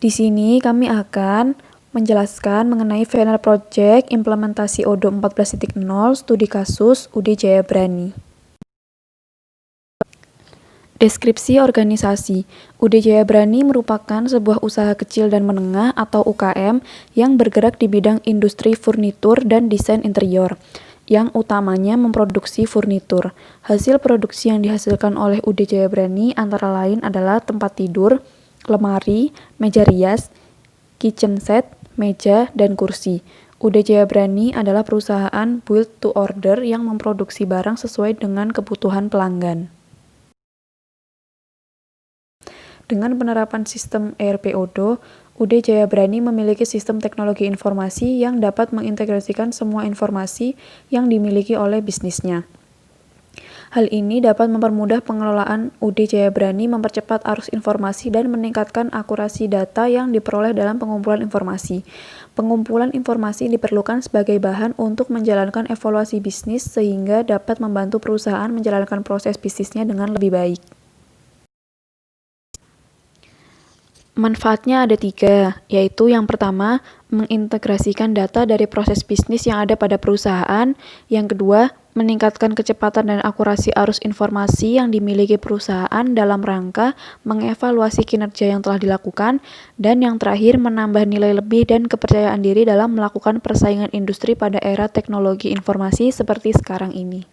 Di sini kami akan menjelaskan mengenai final project implementasi ODO 14.0 studi kasus UD Jayabrani. Deskripsi organisasi. UD Jayabrani merupakan sebuah usaha kecil dan menengah atau UKM yang bergerak di bidang industri furnitur dan desain interior, yang utamanya memproduksi furnitur. Hasil produksi yang dihasilkan oleh UD Jayabrani antara lain adalah tempat tidur, lemari, meja rias, kitchen set, meja, dan kursi. UD Jayabrani adalah perusahaan build to order yang memproduksi barang sesuai dengan kebutuhan pelanggan. Dengan penerapan sistem ERP ODO, UD Jayabrani memiliki sistem teknologi informasi yang dapat mengintegrasikan semua informasi yang dimiliki oleh bisnisnya. Hal ini dapat mempermudah pengelolaan UD Jayabrani, mempercepat arus informasi, dan meningkatkan akurasi data yang diperoleh dalam pengumpulan informasi. Pengumpulan informasi diperlukan sebagai bahan untuk menjalankan evaluasi bisnis sehingga dapat membantu perusahaan menjalankan proses bisnisnya dengan lebih baik. Manfaatnya ada 3, yaitu yang pertama, mengintegrasikan data dari proses bisnis yang ada pada perusahaan. Yang kedua, meningkatkan kecepatan dan akurasi arus informasi yang dimiliki perusahaan dalam rangka mengevaluasi kinerja yang telah dilakukan. Dan yang terakhir, menambah nilai lebih dan kepercayaan diri dalam melakukan persaingan industri pada era teknologi informasi seperti sekarang ini.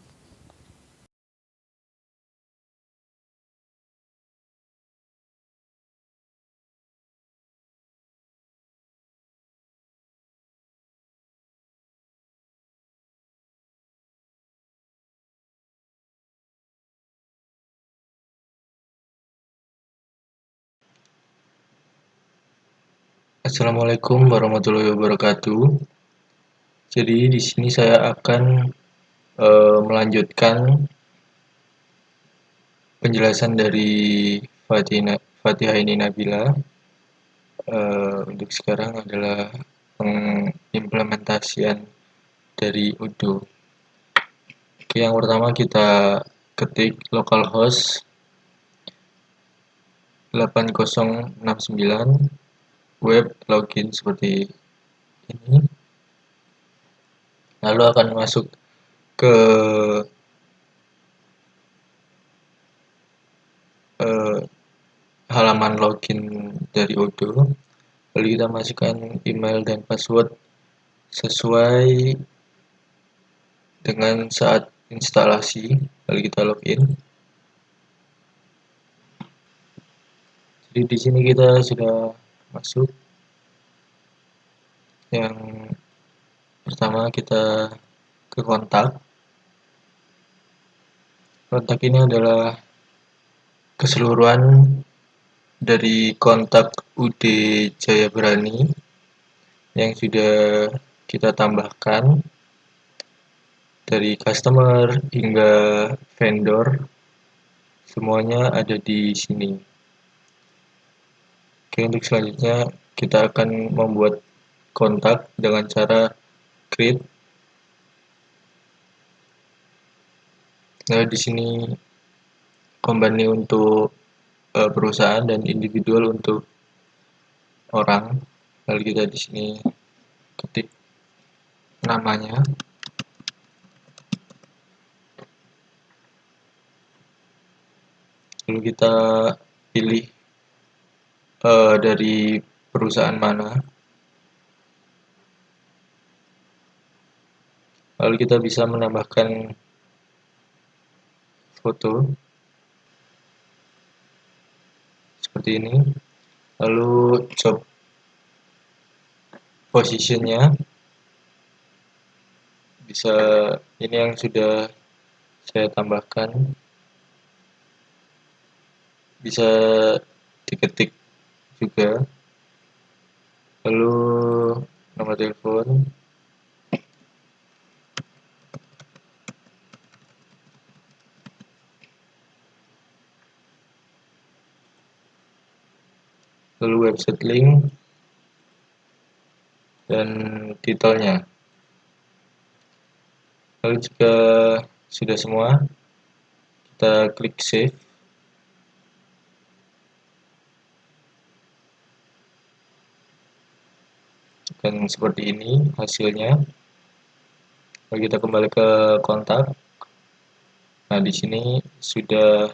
Assalamualaikum warahmatullahi wabarakatuh. Jadi di sini saya akan melanjutkan penjelasan dari Fathihaini Nabila. Untuk sekarang adalah pengimplementasian dari UDO. Oke, yang pertama kita ketik localhost 8069 web login seperti ini. Lalu akan masuk ke halaman login dari ODO. Lalu kita masukkan email dan password sesuai dengan saat instalasi. Lalu kita login. Jadi di sini kita sudah masuk. Yang pertama kita ke kontak. Kontak ini adalah keseluruhan dari kontak UD Jayabrani yang sudah kita tambahkan dari customer hingga vendor, semuanya ada di sini. Oke, untuk selanjutnya kita akan membuat kontak dengan cara create. Nah, di sini company untuk perusahaan dan individual untuk orang. Lalu kita di sini ketik namanya. Lalu kita pilih dari perusahaan mana. Lalu kita bisa menambahkan foto seperti ini. Lalu job positionnya bisa, ini yang sudah saya tambahkan, bisa diketik juga. Lalu nomor telepon, lalu website link, dan titelnya. Lalu jika sudah semua, kita klik save. akan seperti ini hasilnya. Lalu kita kembali ke kontak. Nah, di sini sudah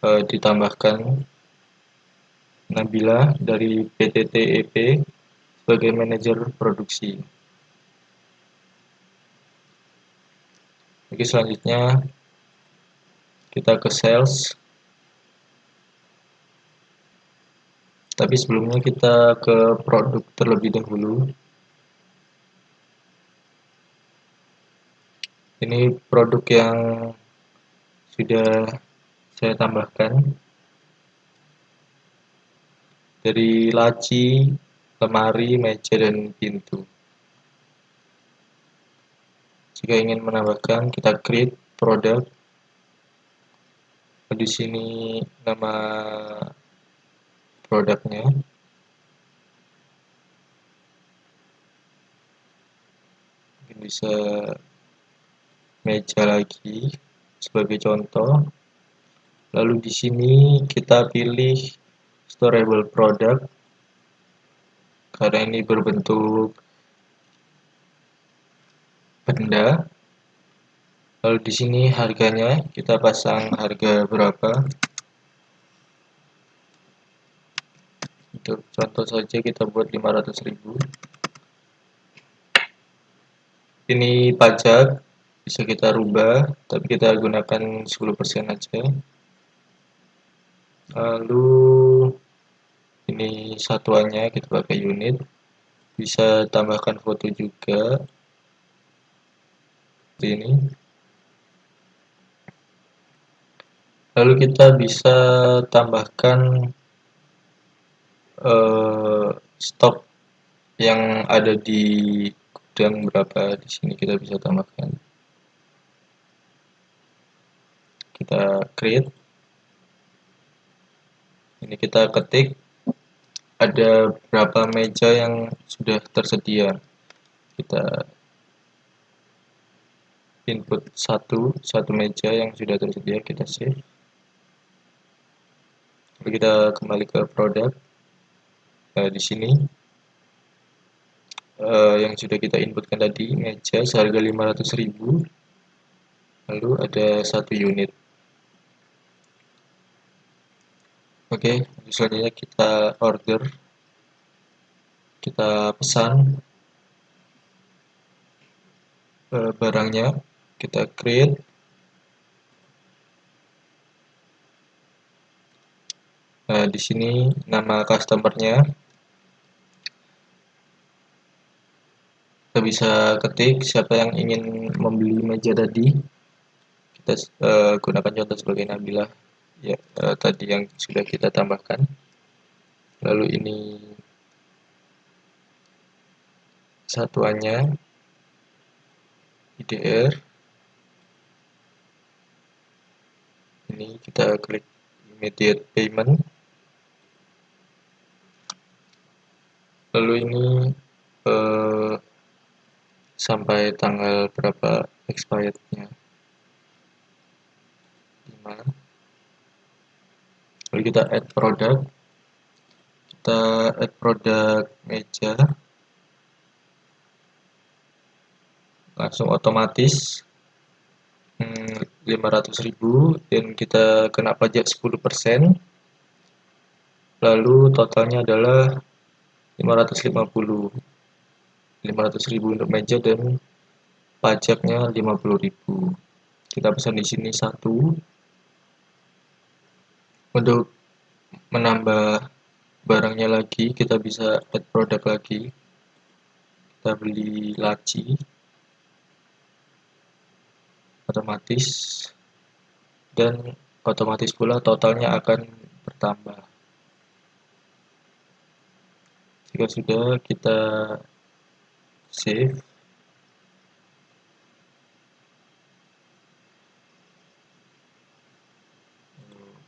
ditambahkan Nabila dari PTTEP sebagai manajer produksi. Oke, selanjutnya kita ke sales. Tapi sebelumnya kita ke produk terlebih dahulu. Ini produk yang sudah saya tambahkan dari laci, lemari, meja, dan pintu. Jika ingin menambahkan, kita create product. Di sini nama produknya. Mungkin bisa meja lagi sebagai contoh. Lalu di sini kita pilih storable product karena ini berbentuk benda. Lalu di sini harganya kita pasang harga berapa. Untuk contoh saja kita buat 500.000. Ini pajak bisa kita rubah, tapi kita gunakan 10% aja. Lalu ini satuannya kita pakai unit. Bisa tambahkan foto juga seperti ini. Lalu kita bisa tambahkan stok yang ada di gudang berapa. Di sini kita bisa tambahkan. Kita create. Ini kita ketik ada berapa meja yang sudah tersedia. Kita input satu meja yang sudah tersedia, kita save. Lalu kita kembali ke produk. Di sini yang sudah kita inputkan tadi, meja seharga 500.000. Lalu ada 1 unit. Oke, selanjutnya kita order. Kita pesan barangnya, kita create. Nah, di sini nama customer-nya kita bisa ketik siapa yang ingin membeli meja tadi. Kita gunakan contoh sebagai Nabila ya, tadi yang sudah kita tambahkan. Lalu ini satuannya IDR. Ini kita klik immediate payment. Lalu ini sampai tanggal berapa expirednya, 5. Lalu kita add product. Kita add produk meja. Langsung otomatis 500.000 dan kita kena pajak 10%. Lalu totalnya adalah 550. 500.000 untuk meja dan pajaknya 50.000. Kita pesan di sini 1. Untuk menambah barangnya lagi, kita bisa add produk lagi. Kita beli laci otomatis dan otomatis pula totalnya akan bertambah. Jika sudah, kita save.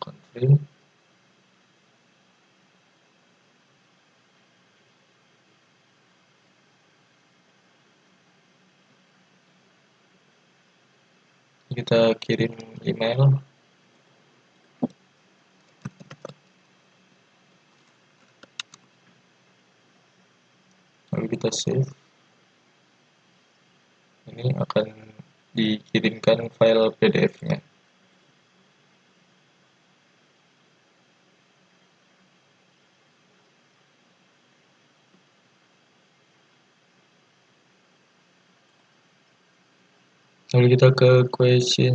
Confirm. Kita kirim email. kita save. Ini akan dikirimkan file PDF-nya. Lalu kita ke question.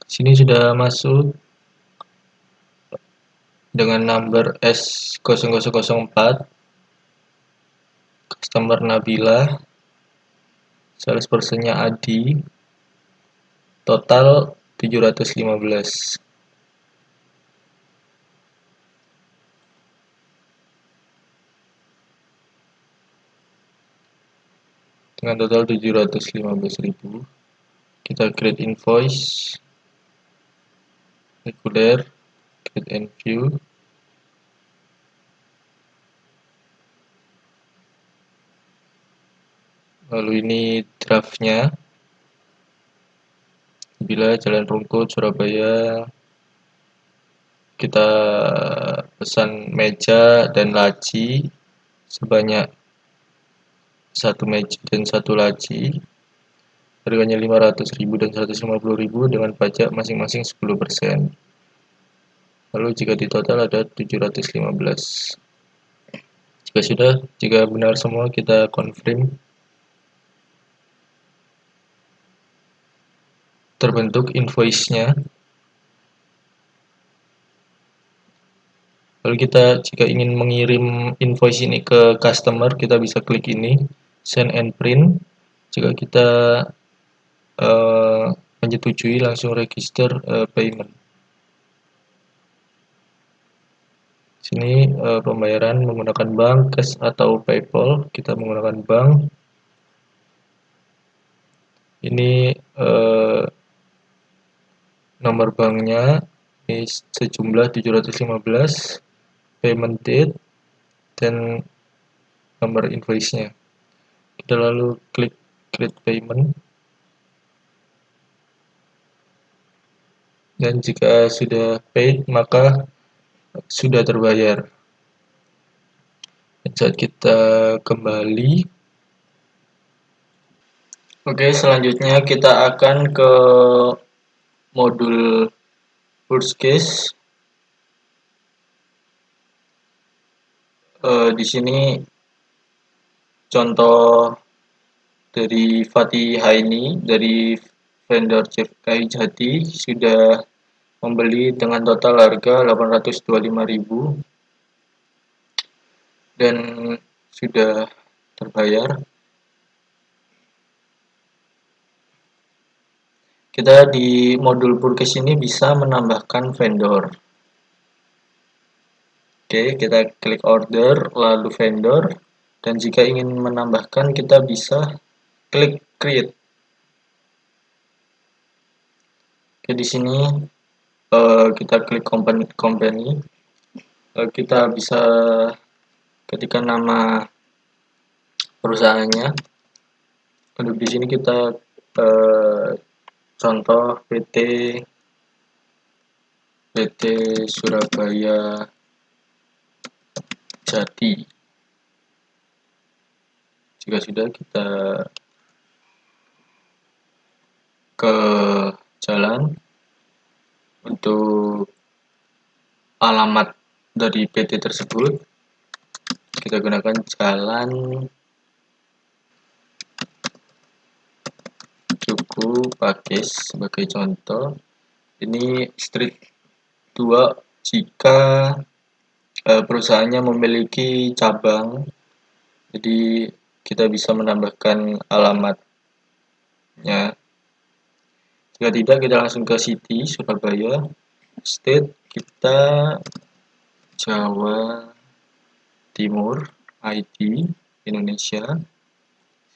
Sini sudah masuk dengan number S0004, customer Nabila, salespersonnya Adi, total 715. Dengan total 715.000, kita create invoice, regular, create and view. Lalu ini draftnya, bila Jalan Rungkut, Surabaya, kita pesan meja dan laci sebanyak 1 meja dan 1 laci, harganya 500.000 dan 150.000 dengan pajak masing-masing 10%. Lalu jika di total ada 715. Jika benar semua, kita confirm. Terbentuk invoice-nya. Lalu kita jika ingin mengirim invoice ini ke customer, kita bisa klik ini, send and print. Jika kita menyetujui, langsung register payment. Sini pembayaran menggunakan bank, cash atau PayPal. Kita menggunakan bank. Ini nomor banknya ini sejumlah 715, payment date, dan nomor invoice-nya. Kita lalu klik create payment. Dan jika sudah paid, maka sudah terbayar. Saat kita kembali. Oke, selanjutnya kita akan ke modul worst case. Di sini contoh dari Fatih Haini dari vendor CFKI Jati sudah membeli dengan total harga 825.000 dan sudah terbayar. Kita di modul purchase ini bisa menambahkan vendor. Oke, kita klik order, lalu vendor, dan jika ingin menambahkan, kita bisa klik create. Oke, di sini kita klik company. Kita bisa ketikkan nama perusahaannya. Lalu di sini kita contoh PT Surabaya Jati. Jika sudah, kita ke jalan untuk alamat dari PT tersebut. Kita gunakan jalan Juku Pakis sebagai contoh. Ini street 2 jika perusahaannya memiliki cabang, jadi kita bisa menambahkan alamatnya. Jika tidak, kita langsung ke city Surabaya. State kita Jawa Timur, ID Indonesia.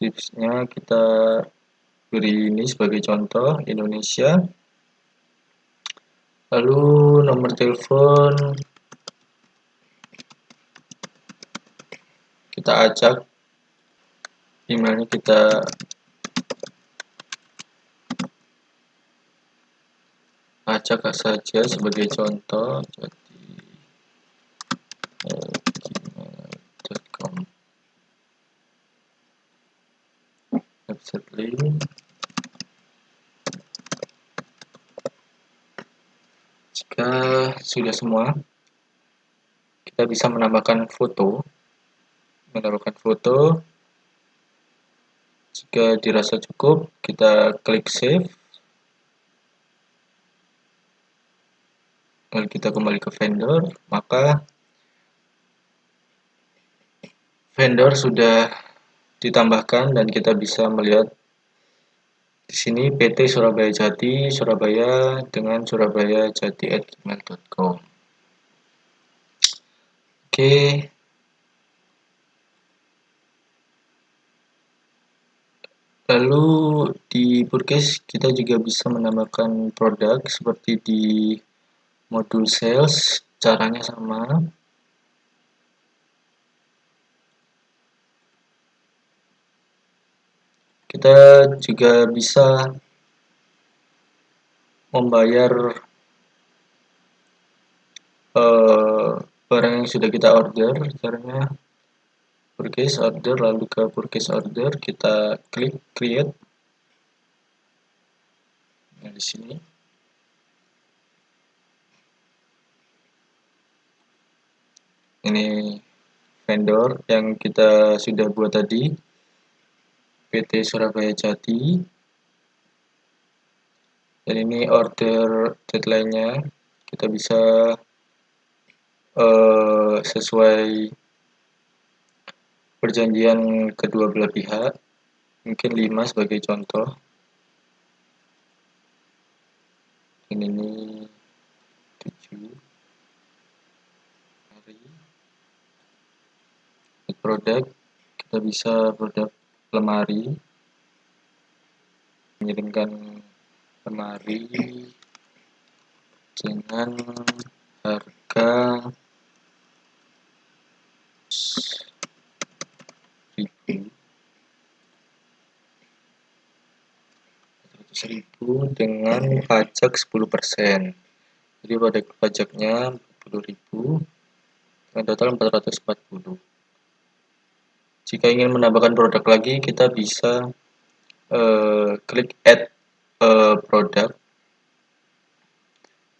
Zip-nya kita beri ini sebagai contoh Indonesia. Lalu nomor telepon kita acak, emailnya kita acak saja sebagai contoh. Jadi gmail.com. Website link. Jika sudah semua, kita bisa menambahkan foto. Jika dirasa cukup, kita klik save. Lalu kita kembali ke vendor, maka vendor sudah ditambahkan dan kita bisa melihat di sini PT Surabaya Jati Surabaya dengan surabayajati@gmail.com. Oke. Lalu di Purkes kita juga bisa menambahkan produk seperti di modul sales, caranya sama. Kita juga bisa membayar barang yang sudah kita order, caranya purchase order, lalu ke purchase order kita klik create. Nah, di sini ini vendor yang kita sudah buat tadi, PT Surabaya Jati, dan ini order deadline-nya. Kita bisa sesuai perjanjian kedua belah pihak, mungkin 5 sebagai contoh. Ini 7 hari. Produk, kita bisa produk lemari, mengirimkan lemari dengan harga 100.000 dengan pajak 10%. Jadi pada pajaknya 40.000 dengan total 440. Jika ingin menambahkan produk lagi, kita bisa klik add produk.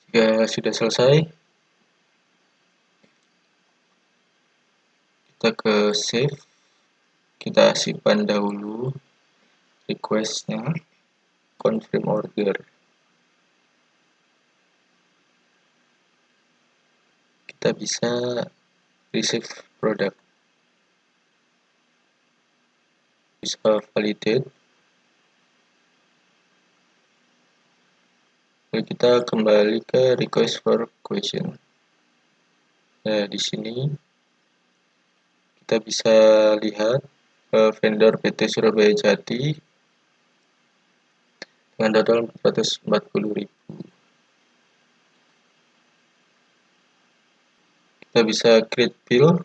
Jika sudah selesai, kita ke save, kita simpan dahulu requestnya, confirm order. Kita bisa receive product, bisa validate. Lalu kita kembali ke request for question. Nah, di sini kita bisa lihat vendor PT Surabaya Jati dengan total 440.000. Kita bisa create bill,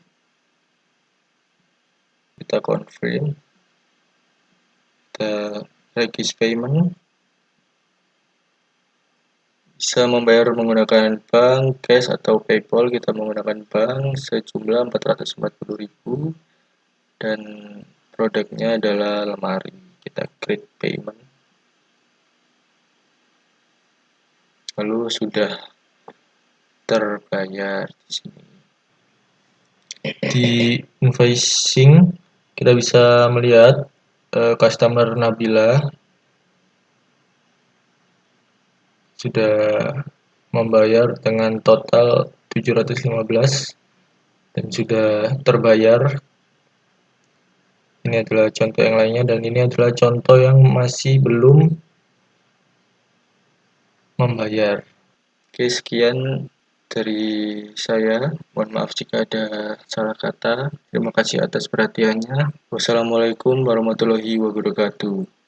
kita confirm, kita register payment, bisa membayar menggunakan bank, cash atau PayPal. Kita menggunakan bank sejumlah 440.000 dan produknya adalah lemari. Kita create payment. Lalu sudah terbayar di sini. Di invoicing kita bisa melihat customer Nabila sudah membayar dengan total 715 dan sudah terbayar. Ini adalah contoh yang lainnya dan ini adalah contoh yang masih belum membayar. Oke, sekian dari saya. Mohon maaf jika ada salah kata. Terima kasih atas perhatiannya. Wassalamualaikum warahmatullahi wabarakatuh.